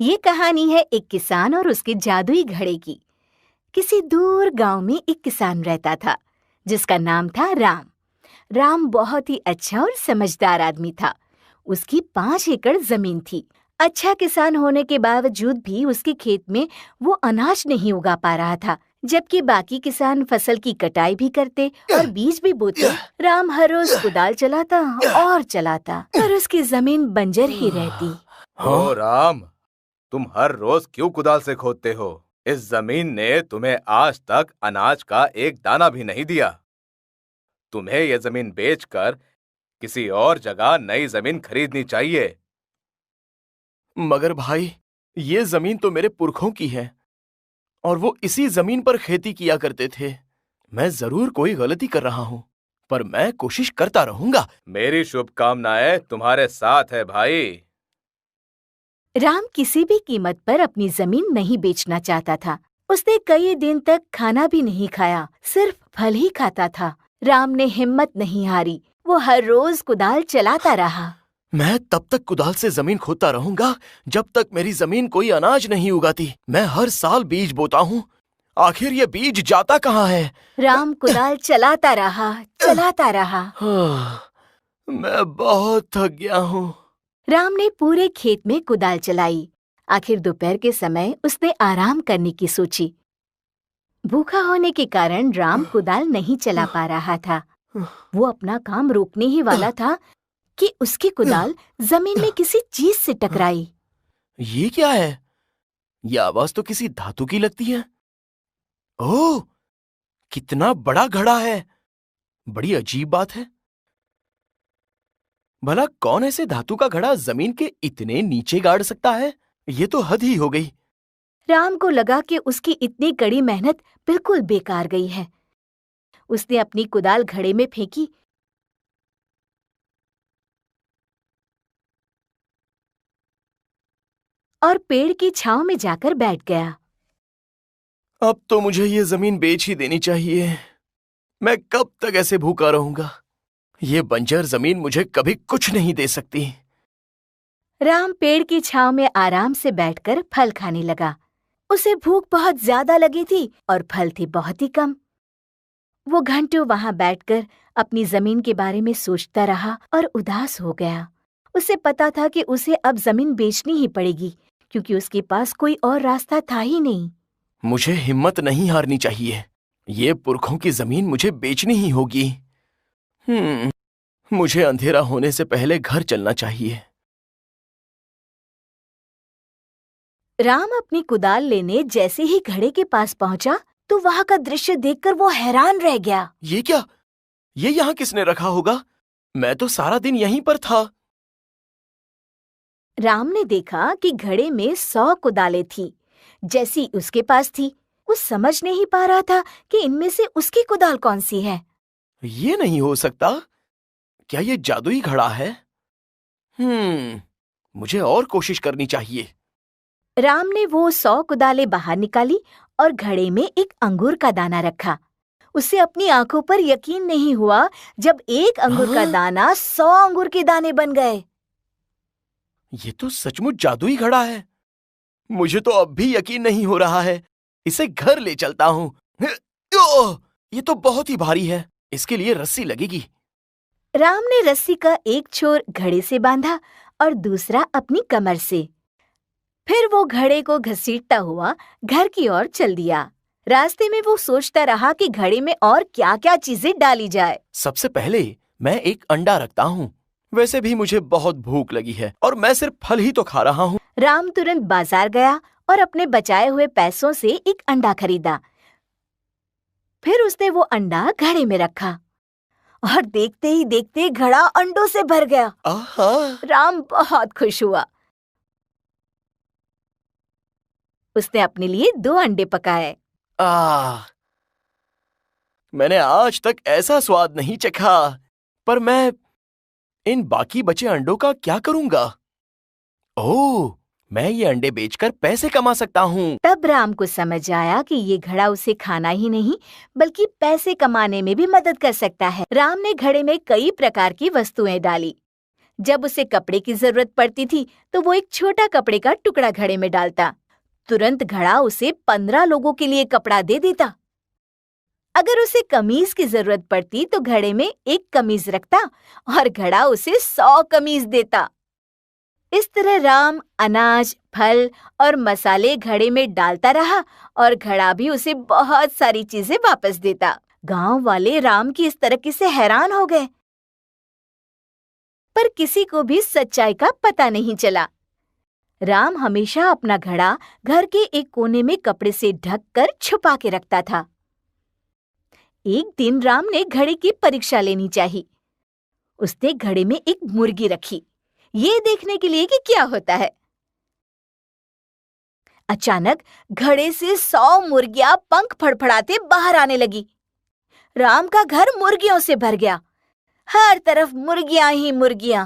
ये कहानी है एक किसान और उसके जादुई घड़े की। किसी दूर गांव में एक किसान रहता था जिसका नाम था राम। राम बहुत ही अच्छा और समझदार आदमी था। उसकी 5 एकड़ जमीन थी। अच्छा किसान होने के बावजूद भी उसके खेत में वो अनाज नहीं उगा पा रहा था, जबकि बाकी किसान फसल की कटाई भी करते और बीज भी बोते। राम हर रोज कुदाल चलाता और चलाता, पर उसकी जमीन बंजर ही रहती। ओ राम, तुम हर रोज क्यों कुदाल से खोदते हो? इस जमीन ने तुम्हें आज तक अनाज का एक दाना भी नहीं दिया। तुम्हें यह जमीन बेचकर किसी और जगह नई जमीन खरीदनी चाहिए। मगर भाई, ये जमीन तो मेरे पुरखों की है और वो इसी जमीन पर खेती किया करते थे। मैं जरूर कोई गलती कर रहा हूँ, पर मैं कोशिश करता रहूंगा। मेरी शुभकामनाएं तुम्हारे साथ है भाई। राम किसी भी कीमत पर अपनी जमीन नहीं बेचना चाहता था। उसने कई दिन तक खाना भी नहीं खाया, सिर्फ फल ही खाता था। राम ने हिम्मत नहीं हारी। वो हर रोज कुदाल चलाता रहा। मैं तब तक कुदाल से जमीन खोदता रहूंगा जब तक मेरी जमीन कोई अनाज नहीं उगाती। मैं हर साल बीज बोता हूँ, आखिर ये बीज जाता कहाँ है? राम कुदाल चलाता रहा। मैं बहुत थक गया हूँ। राम ने पूरे खेत में कुदाल चलाई। आखिर दोपहर के समय उसने आराम करने की सोची। भूखा होने के कारण राम कुदाल नहीं चला पा रहा था। वो अपना काम रोकने ही वाला था कि उसकी कुदाल जमीन में किसी चीज से टकराई। ये क्या है? ये आवाज तो किसी धातु की लगती है। ओह, कितना बड़ा घड़ा है! बड़ी अजीब बात है। भला कौन ऐसे धातु का घड़ा जमीन के इतने नीचे गाड़ सकता है? ये तो हद ही हो गई। राम को लगा कि उसकी इतनी कड़ी मेहनत बिल्कुल बेकार गई है। उसने अपनी कुदाल घड़े में फेंकी और पेड़ की छांव में जाकर बैठ गया। अब तो मुझे ये जमीन बेच ही देनी चाहिए। मैं कब तक ऐसे भूखा रहूंगा? ये बंजर जमीन मुझे कभी कुछ नहीं दे सकती। राम पेड़ की छांव में आराम से बैठकर फल खाने लगा। उसे भूख बहुत ज्यादा लगी थी और फल थे बहुत ही कम। वो घंटों वहां बैठकर अपनी जमीन के बारे में सोचता रहा और उदास हो गया। उसे पता था कि उसे अब जमीन बेचनी ही पड़ेगी, क्योंकि उसके पास कोई और रास्ता था ही नहीं। मुझे हिम्मत नहीं हारनी चाहिए। ये पुरखों की जमीन मुझे बेचनी ही होगी। मुझे अंधेरा होने से पहले घर चलना चाहिए। राम अपनी कुदाल लेने जैसे ही घड़े के पास पहुंचा तो वहां का दृश्य देखकर वो हैरान रह गया। ये क्या? ये यहाँ किसने रखा होगा? मैं तो सारा दिन यहीं पर था। राम ने देखा कि घड़े में 100 कुदालें थी, जैसी उसके पास थी। वो समझ नहीं पा रहा था कि इनमें से उसकी कुदाल कौन सी है। ये नहीं हो सकता। क्या ये जादुई घड़ा है? मुझे और कोशिश करनी चाहिए। राम ने वो 100 कुदालें बाहर निकाली और घड़े में एक अंगूर का दाना रखा। उसे अपनी आंखों पर यकीन नहीं हुआ जब एक अंगूर का दाना 100 अंगूर के दाने बन गए। ये तो सचमुच जादुई घड़ा है। मुझे तो अब भी यकीन नहीं हो रहा है। इसे घर ले चलता हूँ। ये तो बहुत ही भारी है। इसके लिए रस्सी लगेगी। राम ने रस्सी का एक छोर घड़े से बांधा और दूसरा अपनी कमर से। फिर वो घड़े को घसीटता हुआ घर की ओर चल दिया। रास्ते में वो सोचता रहा कि घड़े में और क्या-क्या चीजें डाली जाए। सबसे पहले मैं एक अंडा रखता हूँ। वैसे भी मुझे बहुत भूख लगी है और मैं सिर्फ फल ही तो खा रहा हूँ। राम तुरंत बाजार गया और अपने बचाए हुए पैसों से एक अंडा खरीदा। फिर उसने वो अंडा घड़े में रखा और देखते ही देखते घड़ा अंडों से भर गया। आहा! राम बहुत खुश हुआ। उसने अपने लिए 2 अंडे पकाए। मैंने आज तक ऐसा स्वाद नहीं चखा। पर मैं इन बाकी बचे अंडों का क्या करूंगा? ओह, मैं ये अंडे बेचकर पैसे कमा सकता हूँ। तब राम को समझ आया कि ये घड़ा उसे खाना ही नहीं बल्कि पैसे कमाने में भी मदद कर सकता है। राम ने घड़े में कई प्रकार की वस्तुएं डाली, जब उसे कपड़े की जरूरत पड़ती थी तो वो एक छोटा कपड़े का टुकड़ा घड़े में डालता। तुरंत घड़ा उसे 15 लोगों के लिए कपड़ा दे देता। अगर उसे कमीज की जरूरत पड़ती तो घड़े में एक कमीज रखता और घड़ा उसे 100 कमीज देता। इस तरह राम अनाज, फल और मसाले घड़े में डालता रहा और घड़ा भी उसे बहुत सारी चीजें वापस देता। गांव वाले राम की इस तरक्की से हैरान हो गए, पर किसी को भी सच्चाई का पता नहीं चला। राम हमेशा अपना घड़ा घर के एक कोने में कपड़े से ढककर छुपा के रखता था। एक दिन राम ने घड़े की परीक्षा लेनी चाहिए। उसने घड़े में एक मुर्गी रखी, ये देखने के लिए कि क्या होता है। अचानक घड़े से 100 मुर्गियां पंख फड़फड़ाते बाहर आने लगी। राम का घर मुर्गियों से भर गया, हर तरफ मुर्गियां ही मुर्गियां।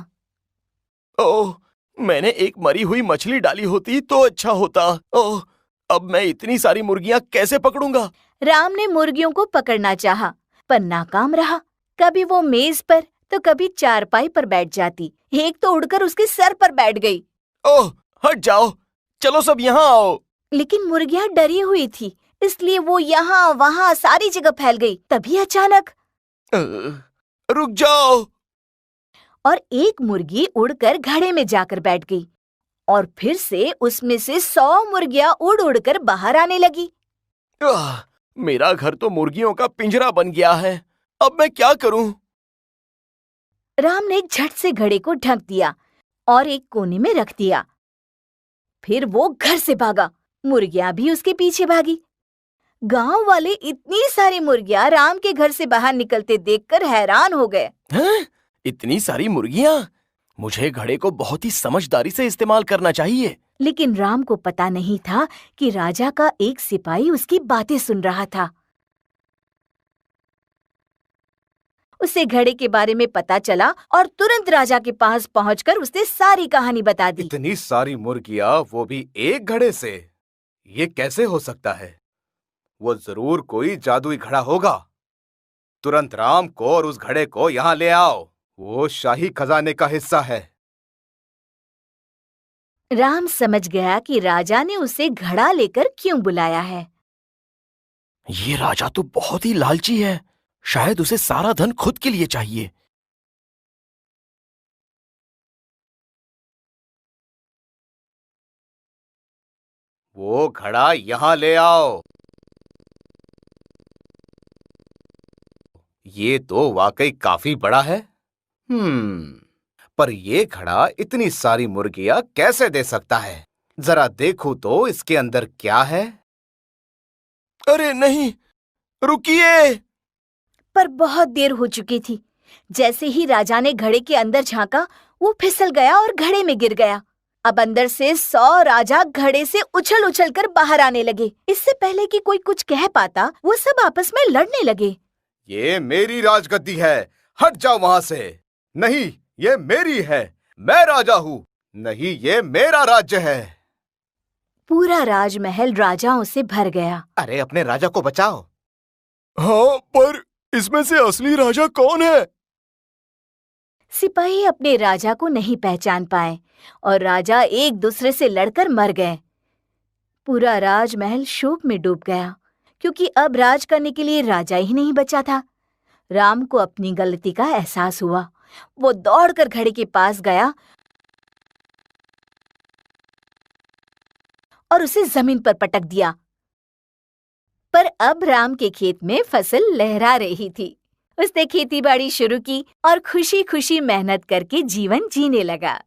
ओह, मैंने एक मरी हुई मछली डाली होती तो अच्छा होता। ओह, अब मैं इतनी सारी मुर्गियां कैसे पकड़ूंगा? राम ने मुर्गियों को पकड़ना चाहा, पर नाकाम रहा। कभी वो मेज पर तो कभी चारपाई पर बैठ जाती। एक तो उड़कर उसके सर पर बैठ गई। ओह, हट जाओ, चलो सब यहाँ आओ। लेकिन मुर्गियां डरी हुई थी, इसलिए वो यहाँ वहाँ सारी जगह फैल गई। तभी अचानक रुक जाओ। और एक मुर्गी उड़कर घड़े में जाकर बैठ गई और फिर से उसमें से 100 मुर्गियां उड़ उड़कर बाहर आने लगी। मेरा घर तो मुर्गियों का पिंजरा बन गया है, अब मैं क्या करूं? राम ने झट से घड़े को ढक दिया और एक कोने में रख दिया। फिर वो घर से भागा, मुर्गियां भी उसके पीछे भागी। गांव वाले इतनी सारी मुर्गियां राम के घर से बाहर निकलते देखकर हैरान हो गए। हैं? इतनी सारी मुर्गियां? मुझे घड़े को बहुत ही समझदारी से इस्तेमाल करना चाहिए। लेकिन राम को पता नहीं था कि राजा का एक सिपाही उसकी बातें सुन रहा था। उसे घड़े के बारे में पता चला और तुरंत राजा के पास पहुंचकर उसने सारी कहानी बता दी। इतनी सारी मुर्गियां, वो भी एक घड़े से? ये कैसे हो सकता है? वो जरूर कोई जादुई घड़ा होगा। तुरंत राम को और उस घड़े को यहाँ ले आओ, वो शाही खजाने का हिस्सा है। राम समझ गया कि राजा ने उसे घड़ा लेकर क्यों बुलाया है। ये राजा तो बहुत ही लालची है, शायद उसे सारा धन खुद के लिए चाहिए। वो घड़ा यहाँ ले आओ। ये तो वाकई काफी बड़ा है। पर ये घड़ा इतनी सारी मुर्गियां कैसे दे सकता है? जरा देखूं तो इसके अंदर क्या है। अरे नहीं, रुकिए। पर बहुत देर हो चुकी थी। जैसे ही राजा ने घड़े के अंदर झांका, वो फिसल गया और घड़े में गिर गया। अब अंदर से 100 राजा घड़े से उछल उछल कर बाहर आने लगे। इससे पहले कि कोई कुछ कह पाता, वो सब आपस में लड़ने लगे। ये मेरी राजगद्दी है, हट जाओ वहां से। नहीं, ये मेरी है, मैं राजा हूँ। नहीं, ये मेरा राज्य है। पूरा राजमहल राजाओं से भर गया। अरे अपने राजा को बचाओ। हाँ, पर इसमें से असली राजा कौन है? सिपाही अपने राजा को नहीं पहचान पाए और राजा एक दूसरे से लड़कर मर गए। पूरा राजमहल शोक में डूब गया, क्योंकि अब राज करने के लिए राजा ही नहीं बचा था। राम को अपनी गलती का एहसास हुआ। वो दौड़कर घड़े के पास गया और उसे जमीन पर पटक दिया। पर अब राम के खेत में फसल लहरा रही थी। उसने खेती बाड़ी शुरू की और खुशी खुशी मेहनत करके जीवन जीने लगा।